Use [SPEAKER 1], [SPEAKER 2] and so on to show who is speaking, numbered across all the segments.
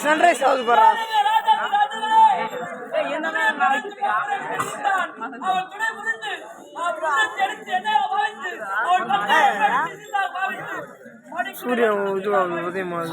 [SPEAKER 1] Sunrise ஆகுது பாரா சூரியன் இதுவாகுது உதயமாகுது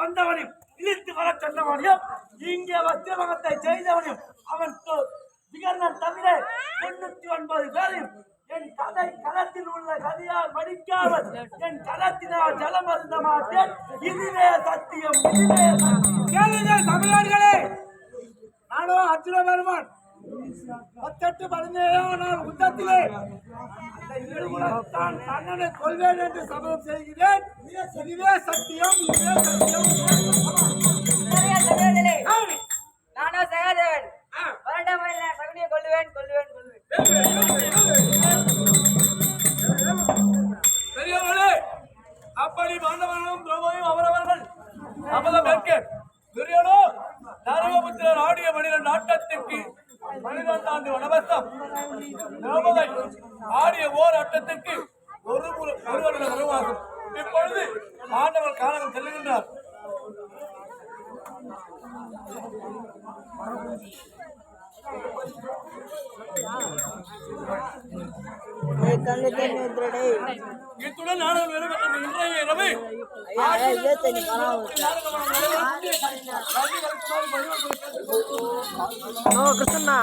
[SPEAKER 2] வந்தவனையும் இழுத்து வர சொன்னவனையும் இங்கே வத்திரமகத்தை செய்தவனையும் அவன் திகழ்ந்தான் தவிர 99 பேரையும் என் கதை களத்தில் உள்ள கதையால் மடிக்காமல் என் களத்தினால் ஜலம் அருந்த மாட்டேன். இதுவே சத்தியம், இதுவே கேளுங்கள் தமிழர்களே. நானோ அர்ஜுன பெருமான் 18 17 யுத்தத்திலே அந்த இருகுலத்தான் கண்ணனை கொள்வேன் என்று சபதம் செய்கிறேன். இதுவே சத்தியம், இதுவே சத்தியம்.
[SPEAKER 3] நானோ சகாதேவன் சகுனியை கொள்ளுவேன் கொள்ளுவேன்
[SPEAKER 2] பெரியவர்களே, அப்படி பாண்டவர்களும் துரோபதியும் அவரவர்கள் சபதம் ஏற்க துரியனோ நரகபுத்திரர் ஆடிய 12 ஆட்டத்திற்கு 12ஆம் வனவசம் திரௌபதி ஆடிய ஓர் ஆட்டத்திற்கு ஒரு வருட வனவாசம். இப்பொழுது பாண்டவர் காலகம் செல்லுகின்றார். இத்துடன் நாடகம் நிறைவேற்ற இன்றைய இரவு
[SPEAKER 1] கிருஷ்ணா